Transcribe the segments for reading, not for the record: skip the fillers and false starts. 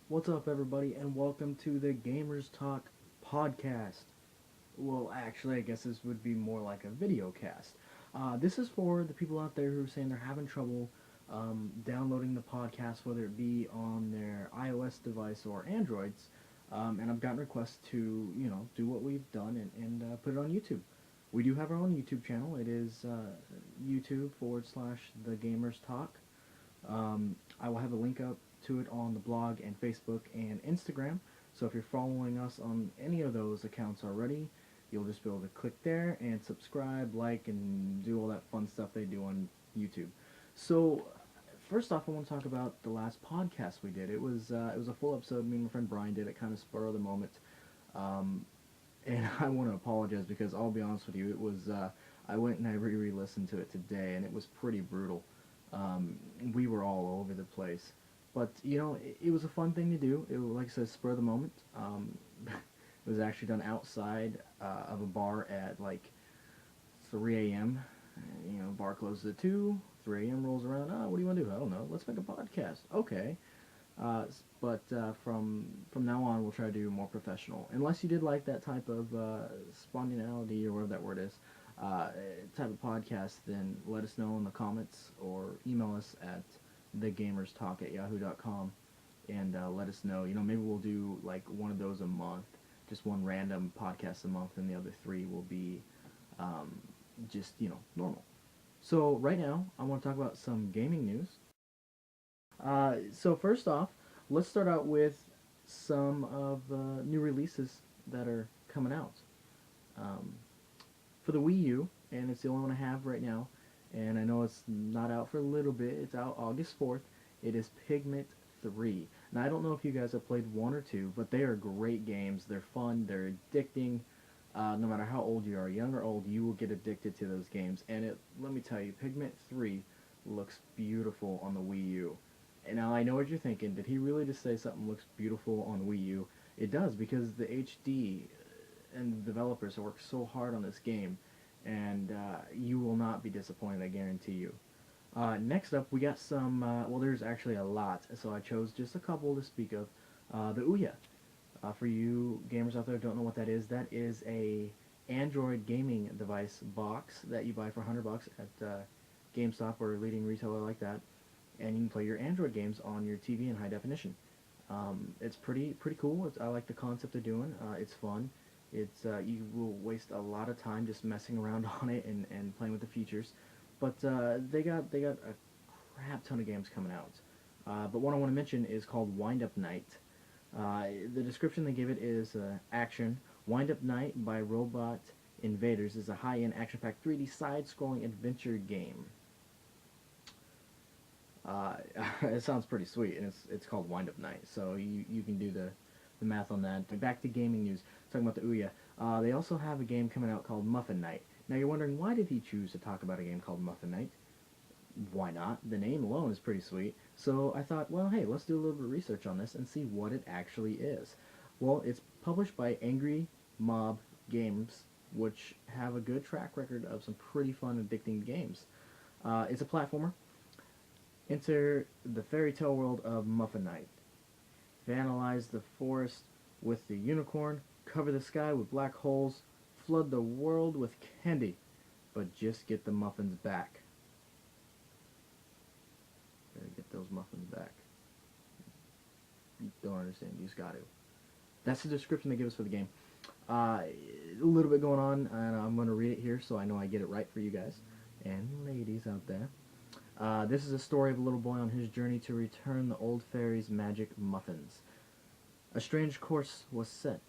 What's up, everybody, and welcome to the Gamers Talk Podcast. Well, actually, I guess this would be more like a video cast. This is for the people out there who are saying they're having trouble downloading the podcast, whether it be on their iOS device or Androids. And I've gotten requests to, do what we've done and put it on YouTube. We do have our own YouTube channel. It is YouTube/, The Gamers Talk. I will have a link up to it on the blog and Facebook and Instagram. So if you're following us on any of those accounts already, you'll just be able to click there and subscribe, like, and do all that fun stuff they do on YouTube. So first off, I want to talk about the last podcast we did. It was a full episode. Me and my friend Brian did it, kind of spur of the moment. Um, and I want to apologize because I'll be honest with you, it was I went and I re-listened to it today, and it was pretty brutal. We were all over the place, but it was a fun thing to do. It was, like I said, spur of the moment. It was actually done outside of a bar at like 3 a.m. Bar closes at 2. 3 a.m. rolls around. What do you want to do? I don't know. Let's make a podcast. Okay. But from now on, we'll try to do more professional. Unless you did like that type of spontaneity or whatever that word is, type of podcast, then let us know in the comments or email us at thegamerstalk@yahoo.com and let us know. Maybe we'll do like one of those a month, just one random podcast a month, and the other three will be just normal. So right now, I want to talk about some gaming news. So first off, let's start out with some of the new releases that are coming out. Um, for the Wii U, and it's the only one I have right now, and I know it's not out for a little bit. It's out August 4th. It is Pigment 3. Now, I don't know if you guys have played 1 or 2, but they are great games. They're fun. They're addicting. No matter how old you are, young or old, you will get addicted to those games. And let me tell you, Pigment 3 looks beautiful on the Wii U. And now I know what you're thinking. Did he really just say something looks beautiful on Wii U? It does, because the HD and the developers have worked so hard on this game, and you will not be disappointed, I guarantee you. Next up, we got some, well, there's actually a lot, so I chose just a couple to speak of. The Ouya. For you gamers out there who don't know what that is a Android gaming device box that you buy for $100 at GameStop or a leading retailer like that, and you can play your Android games on your TV in high definition. It's pretty cool. I like the concept they're doing. It's fun. You will waste a lot of time just messing around on it and playing with the features, but they got a crap ton of games coming out. But one I want to mention is called Wind Up Night. The description they give it is action. Wind Up Night by Robot Invaders is a high-end action-packed 3D side-scrolling adventure game. Uh, it sounds pretty sweet, and it's called Wind Up Night, so you can do the math on that. But back to gaming news, talking about the Ouya. They also have a game coming out called Muffin Night. Now you're wondering, why did he choose to talk about a game called Muffin Night? Why not? The name alone is pretty sweet. So I thought, well, hey, let's do a little bit of research on this and see what it actually is. Well, it's published by Angry Mob Games, which have a good track record of some pretty fun, addicting games. It's a platformer. Enter the fairy tale world of Muffin Night. Vandalize the forest with the unicorn, cover the sky with black holes, flood the world with candy, but just get the muffins back. Gotta get those muffins back. You don't understand, you just got to. That's the description they give us for the game. A little bit going on, and I'm going to read it here so I know I get it right for you guys and ladies out there. This is a story of a little boy on his journey to return the old fairy's magic muffins. A strange curse was set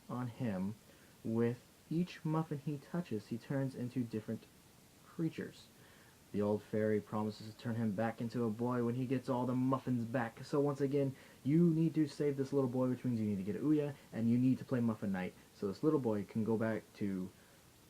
on him. With each muffin he touches, he turns into different creatures. The old fairy promises to turn him back into a boy when he gets all the muffins back. So once again, you need to save this little boy, which means you need to get Ouya, and you need to play Muffin Night, so this little boy can go back to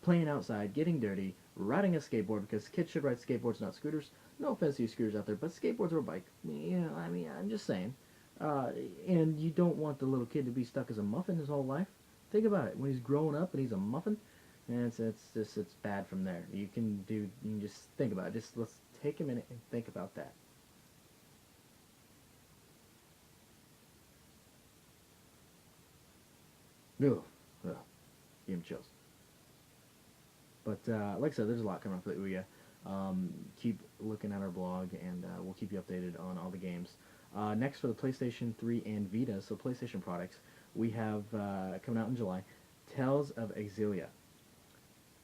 playing outside, getting dirty, riding a skateboard, because kids should ride skateboards, not scooters. No offense to you scooters out there, but skateboards or a bike. I'm just saying. And you don't want the little kid to be stuck as a muffin his whole life. Think about it. When he's growing up and he's a muffin, and it's bad from there. You can just think about it. Just let's take a minute and think about that. Ugh, ugh, give me chills. But like I said, there's a lot coming up for the Ouya. Keep looking at our blog, and we'll keep you updated on all the games. Next, for the PlayStation 3 and Vita, so PlayStation products, we have coming out in July, Tales of Exilia.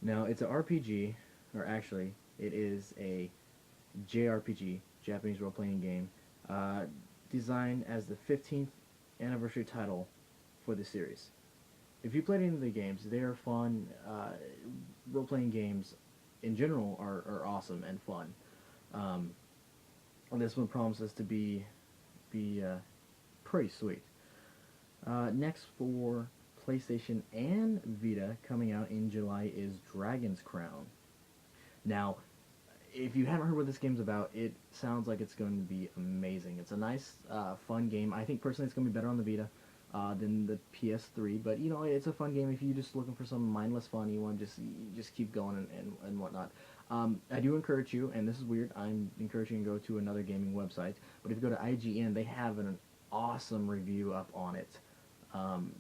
Now, it's an RPG, or actually, it is a JRPG, Japanese role-playing game, uh, designed as the 15th anniversary title for the series. If you played any of the games, they are fun. Role-playing games, in general, are awesome and fun. Um, and this one promises to be pretty sweet. Next for PlayStation and Vita, coming out in July, is Dragon's Crown. Now, if you haven't heard what this game's about, it sounds like it's going to be amazing. It's a nice, fun game. I think personally it's going to be better on the Vita than the PS3, but you know, it's a fun game if you're just looking for some mindless fun. You want to just keep going and whatnot. I do encourage you, and this is weird, I'm encouraging you to go to another gaming website, but if you go to IGN, they have an awesome review up on it. Um,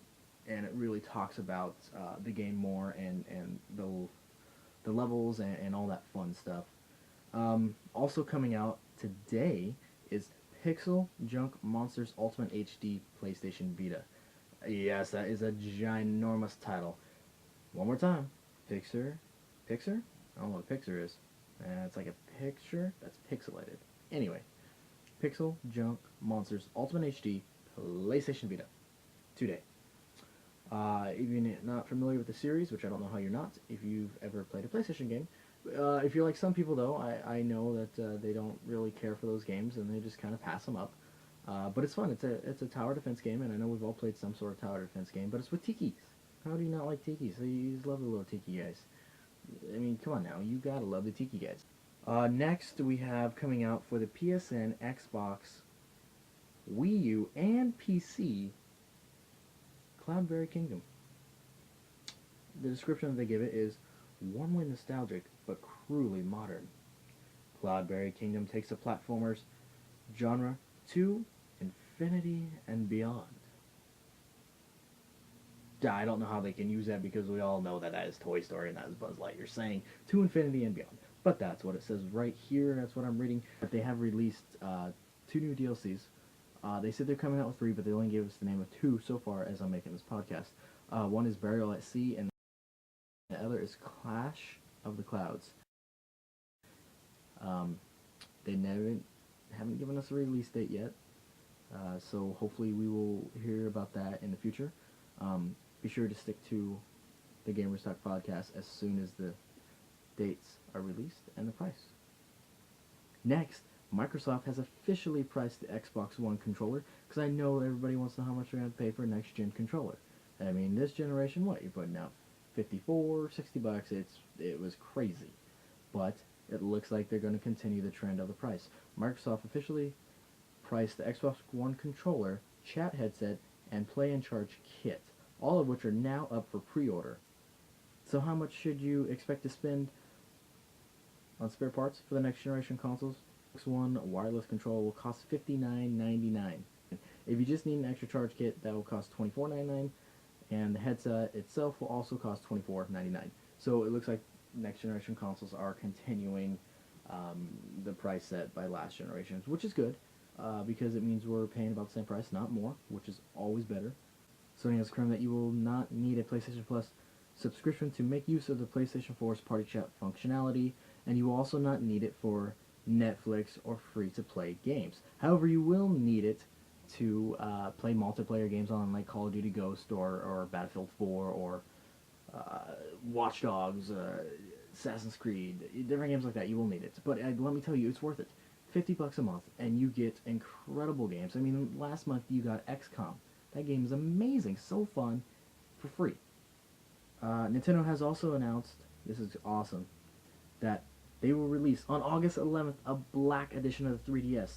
and it really talks about the game more and the levels and all that fun stuff. Also coming out today is Pixel Junk Monsters Ultimate HD PlayStation Vita. Yes, that is a ginormous title. One more time. Pixar? I don't know what Pixar is. It's like a picture that's pixelated. Anyway, Pixel Junk Monsters Ultimate HD PlayStation Vita. Today. If you're not familiar with the series, which I don't know how you're not, if you've ever played a PlayStation game, if you're like some people though, I know that they don't really care for those games and they just kind of pass them up. But it's fun. It's a tower defense game, and I know we've all played some sort of tower defense game, but it's with tikis. How do you not like tikis? You just love the little tiki guys. I mean, come on now, you gotta love the tiki guys. Next, we have coming out for the PSN, Xbox, Wii U, and PC, Cloudberry Kingdom. The description they give it is warmly nostalgic but cruelly modern. Cloudberry Kingdom takes the platformers genre to infinity and beyond. I don't know how they can use that because we all know that that is Toy Story and that is Buzz Lightyear saying to infinity and beyond. But that's what it says right here. That's what I'm reading. They have released two new DLCs. They said they're coming out with three, but they only gave us the name of two so far as I'm making this podcast. One is Burial at Sea, and the other is Clash of the Clouds. Um, they haven't given us a release date yet, so hopefully we will hear about that in the future. Be sure to stick to the GamersTalk Podcast as soon as the dates are released and the price. Next, Microsoft has officially priced the Xbox One controller, because I know everybody wants to know how much they're going to pay for a next-gen controller. I mean, this generation, what, you're putting out 54, 60 bucks, it was crazy. But it looks like they're going to continue the trend of the price. Microsoft officially priced the Xbox One controller, chat headset, and Play and Charge kit, all of which are now up for pre-order. So how much should you expect to spend on spare parts for the next generation consoles? Xbox One wireless controller will cost $59.99. If you just need an extra charge kit, that will cost $24.99, and the headset itself will also cost $24.99. So it looks like next generation consoles are continuing the price set by last generations, which is good because it means we're paying about the same price, not more, which is always better. Sony has confirmed that you will not need a PlayStation Plus subscription to make use of the PlayStation 4's Party Chat functionality, and you will also not need it for Netflix or free-to-play games. However, you will need it to play multiplayer games on like Call of Duty Ghost or Battlefield 4 or Watch Dogs, Assassin's Creed, different games like that. You will need it. But let me tell you, it's worth it. $50 a month, and you get incredible games. I mean, last month you got XCOM. That game is amazing, so fun, for free. Nintendo has also announced, this is awesome, that they will release on August 11th a black edition of the 3DS.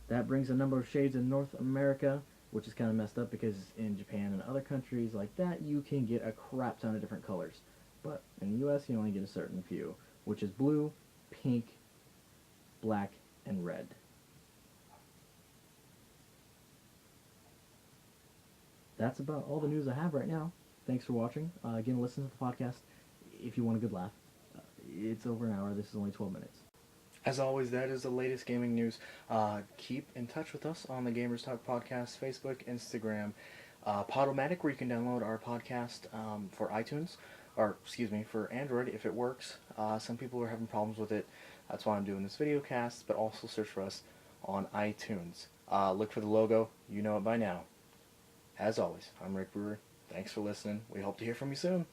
That brings a number of shades in North America, which is kind of messed up because in Japan and other countries like that, you can get a crap ton of different colors. But in the US, you only get a certain few, which is blue, pink, black, and red. That's about all the news I have right now. Thanks for watching. Again, listen to the podcast if you want a good laugh. It's over an hour. This is only 12 minutes. As always, that is the latest gaming news. Keep in touch with us on the GamersTalk Podcast, Facebook, Instagram, Podomatic, where you can download our podcast for iTunes, or excuse me, for Android if it works. Some people are having problems with it. That's why I'm doing this video cast, but also search for us on iTunes. Look for the logo. You know it by now. As always, I'm Rick Brewer. Thanks for listening. We hope to hear from you soon.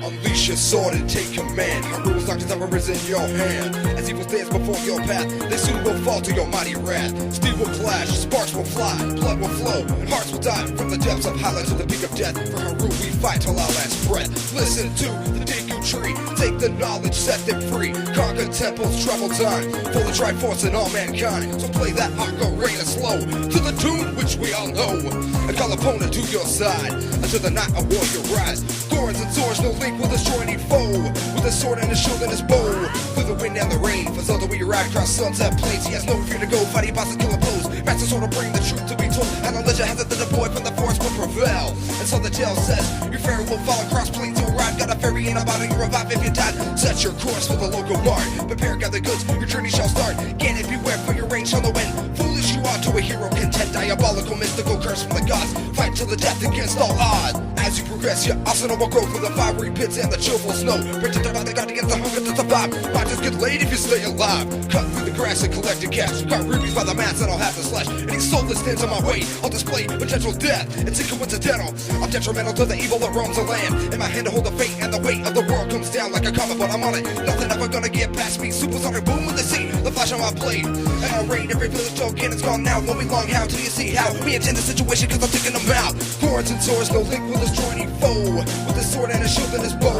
Unleash your sword and take command. Hyrule's darkness ever is in your hand. As evil stands before your path, they soon will fall to your mighty wrath. Steel will clash, sparks will fly, blood will flow, and hearts will die from the depths of highlight to the peak of death. For Hyrule we fight till our last breath. Listen to the Deku Tree, take the knowledge, set them free. Conquer temples, trouble time, full of Triforce and all mankind. So play that ocarina slow, to the tune which we all know. And call opponent to your side, until the night a warrior rise. Thorns and swords, no link will destroy any foe. With a sword and a shield and his bow. Through the wind and the rain, for Zelda we ride across sunset plains. He has no fear to go, fighting bosses, killing blows. Master sword will bring the truth to be told. And the legend has it that the boy from the forest will prevail. And so the tale says, your fairy will fall across plains to arrive. Got a fairy ain't about to revive if you died. Set your course for the local mart. Prepare, gather goods, your journey shall start. Ganon, beware, for your reign shall the wind. Foolish you are to a hero content. Diabolical, mystical curse from the gods. Fight till the death against all odds. As you progress, your arsenal will grow through the fiery pits and the chillful snow. Protected by the god against the hunger to survive. Might just get laid if you stay alive. Cut through the grass and collect your cash. Got rubies by the mass and I'll have to slash. Any soul that stands on my way, I'll display potential death. It's coincidental. I'm detrimental to the evil that roams the land. In my hand to hold the fate and the weight of the world comes down like a comet, but I'm on it. Nothing ever gonna get past me. Supersonic boom with the sea, the flash on my blade. And I'll raid every village till Ganon's gone now. Won't be long, how do you see how? We intend the situation cause I'm taking them out. Thorns and swords, no link will destroy any foe. With a sword and a shield and his bow.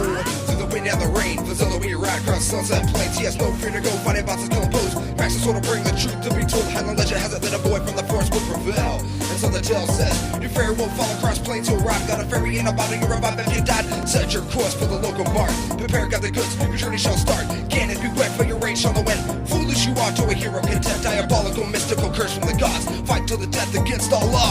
Through the wind and the rain, for Zelda we ride across sunset plains. He has no fear to go, fighting bosses, killing blows. Master sword will bring the truth to be told. How the legend has it that a boy from the forest will prevail. And so the tale says, your fairy will fall across plains to arrive. Got a fairy ain't about to revive if you died. Set your course for the local mart. Prepare, gather goods, your journey shall start. Ganon, beware, for your reign shall the win. Foolish you are to a hero content. Diabolical, mystical curse from the gods. Fight till the death against all odds.